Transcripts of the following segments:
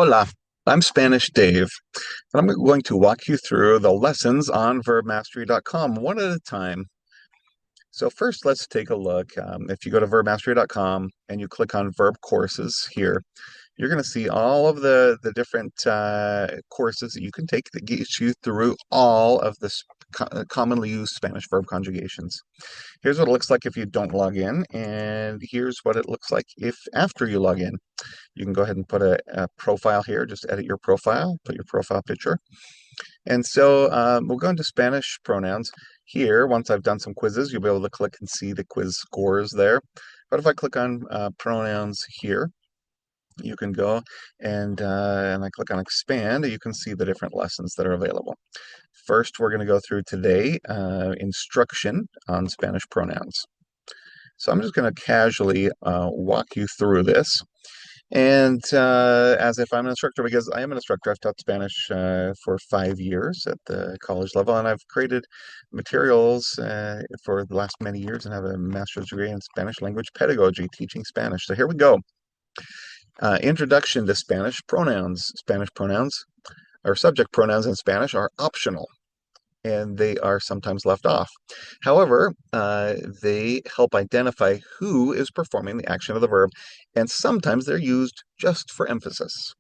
Hola, I'm Spanish Dave, and I'm going to walk you through the lessons on verbmastery.com one at a time. So first, let's take a look. If you go to verbmastery.com and you click on verb courses here, you're going to see all of the different courses that you can take that get you through all of the commonly used Spanish verb conjugations. Here's what it looks like if you don't log in, and here's what it looks like if after you log in. You can go ahead and put a profile here, just edit your profile, put your profile picture. And so we'll go into Spanish pronouns. Here, once I've done some quizzes, you'll be able to click and see the quiz scores there. But if I click on pronouns here, you can go and I click on expand, you can see the different lessons that are available. First, we're going to go through today instruction on Spanish pronouns. So I'm just going to casually walk you through this. And as if I'm an instructor, because I am an instructor, I've taught Spanish for 5 years at the college level, and I've created materials for the last many years and have a master's degree in Spanish language pedagogy, teaching Spanish. So here we go. Introduction to Spanish pronouns. Spanish pronouns, or subject pronouns in Spanish, are optional, and they are sometimes left off. However, they help identify who is performing the action of the verb, and sometimes they're used just for emphasis.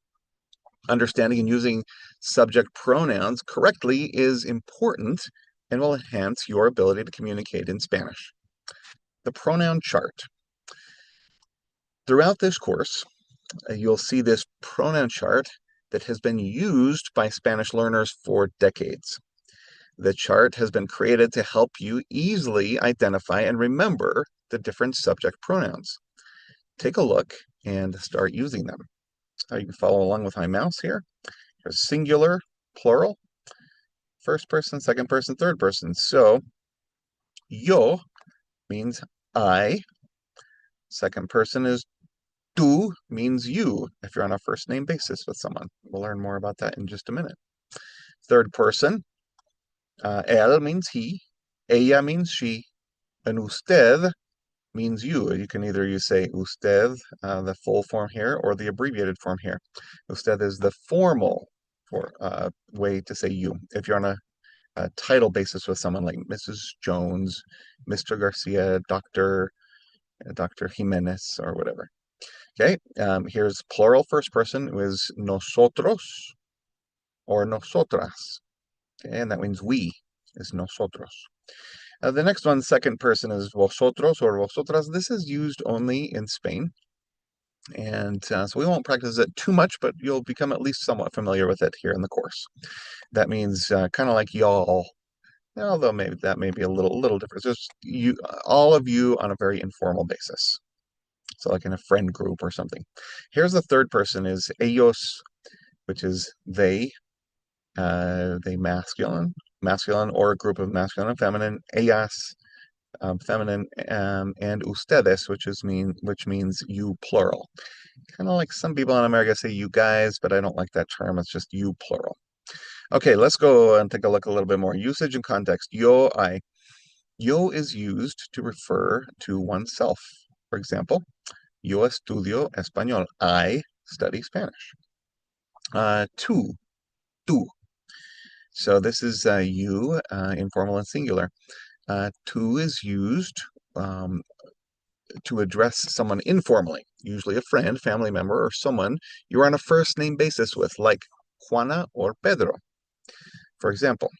Understanding and using subject pronouns correctly is important and will enhance your ability to communicate in Spanish. The pronoun chart. Throughout this course, you'll see this pronoun chart that has been used by Spanish learners for decades. The chart has been created to help you easily identify and remember the different subject pronouns. Take a look and start using them. You can follow along with my mouse here. There's singular, plural, first person, second person, third person. So, yo means I. Second person is tú, means you, if you're on a first name basis with someone. We'll learn more about that in just a minute. Third person, él means he, ella means she, and usted means you. You can either say usted, the full form here, or the abbreviated form here. Usted is the formal way to say you. If you're on a title basis with someone like Mrs. Jones, Mr. Garcia, Dr. Jimenez, or whatever. Okay, here's plural first person, who is nosotros or nosotras. Okay, and that means we is nosotros. The next one, second person, is vosotros or vosotras. This is used only in Spain. And so we won't practice it too much, but you'll become at least somewhat familiar with it here in the course. That means kind of like y'all, although maybe that may be a little different. Just you, all of you on a very informal basis. So like in a friend group or something. Here's the third person is ellos, which is they masculine, or a group of masculine and feminine, ellas, feminine, and ustedes, which means you plural. Kind of like some people in America say you guys, but I don't like that term. It's just you plural. Okay, let's go and take a look a little bit more. Usage and context. Yo, I. Yo is used to refer to oneself. For example, yo estudio español. I study Spanish. Tú, tú. So this is you, informal and singular. Tú is used to address someone informally, usually a friend, family member, or someone you're on a first name basis with, like Juana or Pedro. For example,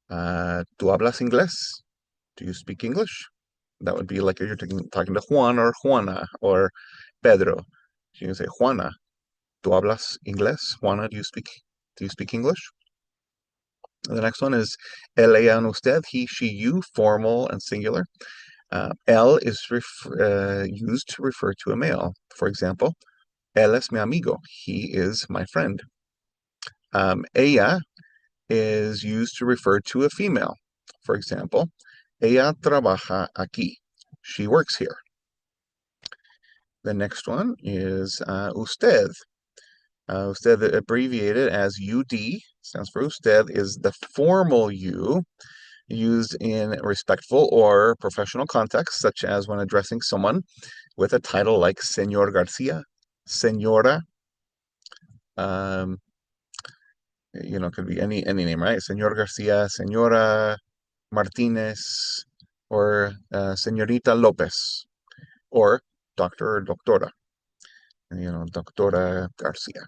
¿tú hablas inglés? Do you speak English? That would be like if you're talking to Juan or Juana or Pedro. You can say, Juana, ¿tú hablas inglés? Juana, do you speak English? The next one is él, ella, and usted, he, she, you, formal and singular. Él is used to refer to a male. For example, él es mi amigo. He is my friend. Ella is used to refer to a female. For example, ella trabaja aquí. She works here. The next one is usted. Usted, abbreviated as UD, stands for usted, is the formal you used in respectful or professional contexts, such as when addressing someone with a title like Señor Garcia, Señora, It could be any name, right? Señor Garcia, Señora Martinez, or Señorita Lopez, or doctor or doctora, doctora Garcia.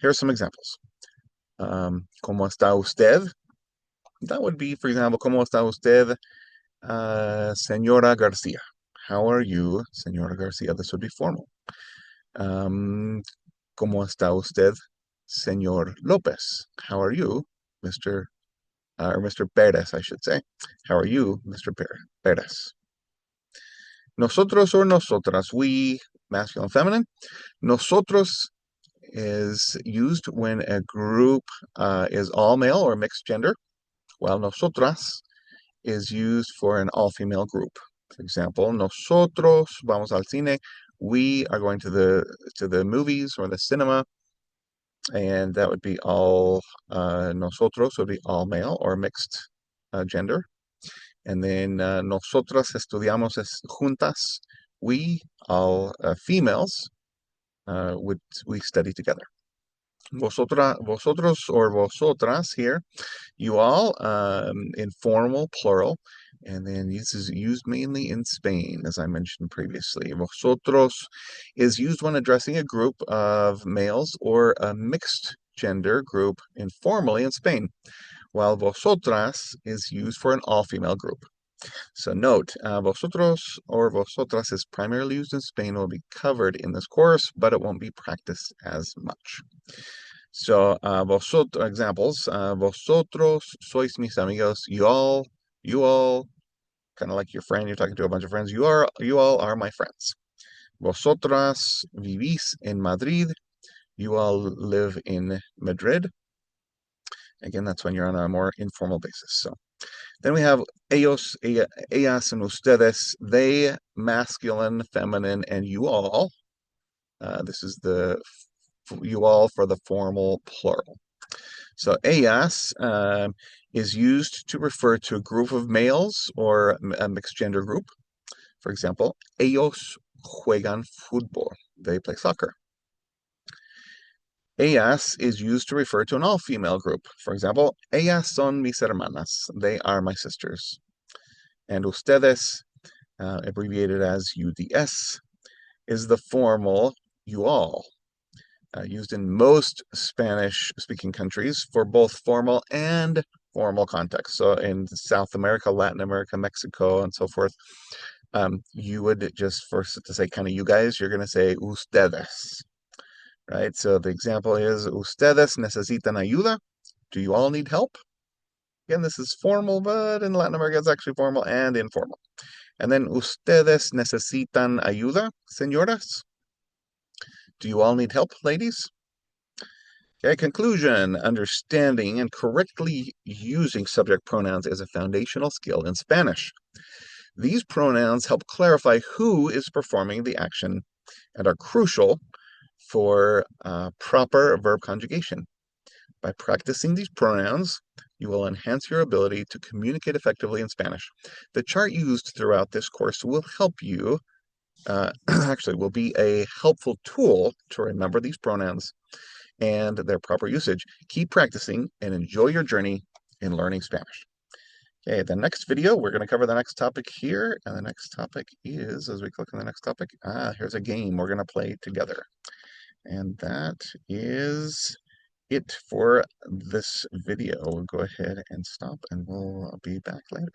Here are some examples. ¿Cómo está usted? That would be, for example, ¿Cómo está usted, Señora Garcia? How are you, Señora Garcia? This would be formal. ¿Cómo está usted, Señor Lopez? How are you, Mr. Or Mr. Perez, I should say. How are you, Mr. Perez? Nosotros or nosotras, we, masculine, feminine. Nosotros is used when a group is all male or mixed gender, while nosotras is used for an all-female group. For example, nosotros vamos al cine. We are going to the movies or the cinema, and that would be all nosotros would be all male or mixed gender. And then nosotras estudiamos juntas. We, all females, we study together. Vosotros or vosotras here, you all, informal, plural, and then this is used mainly in Spain, as I mentioned previously. Vosotros is used when addressing a group of males or a mixed gender group informally in Spain, while vosotras is used for an all-female group. So note, vosotros or vosotras is primarily used in Spain, will be covered in this course, but it won't be practiced as much. So, examples, vosotros sois mis amigos. You all, kind of like your friend, you're talking to a bunch of friends. You all are my friends. Vosotras vivís en Madrid. You all live in Madrid. Again, that's when you're on a more informal basis. So then we have ellos, ellas, and ustedes. They, masculine, feminine, and you all. This is the you all for the formal plural. So ellas is used to refer to a group of males or a mixed gender group. For example, ellos juegan fútbol. They play soccer. Ellas is used to refer to an all-female group. For example, ellas son mis hermanas. They are my sisters. And ustedes, abbreviated as UDS, is the formal you all, used in most Spanish-speaking countries for both formal and formal context. So in South America, Latin America, Mexico, and so forth, you would just, to say kind of you guys, you're going to say ustedes. Right, so the example is, ustedes necesitan ayuda. Do you all need help? Again, this is formal, but in Latin America, it's actually formal and informal. And then, ustedes necesitan ayuda, señoras. Do you all need help, ladies? Okay, conclusion. Understanding and correctly using subject pronouns is a foundational skill in Spanish. These pronouns help clarify who is performing the action and are crucial for proper verb conjugation. By practicing these pronouns, you will enhance your ability to communicate effectively in Spanish. The chart used throughout this course will help you, actually will be a helpful tool to remember these pronouns and their proper usage. Keep practicing and enjoy your journey in learning Spanish. Okay, the next video, we're going to cover the next topic here, and the next topic is, as we click on the next topic, here's a game we're going to play together. And that is it for this video. We'll go ahead and stop, and we'll be back later.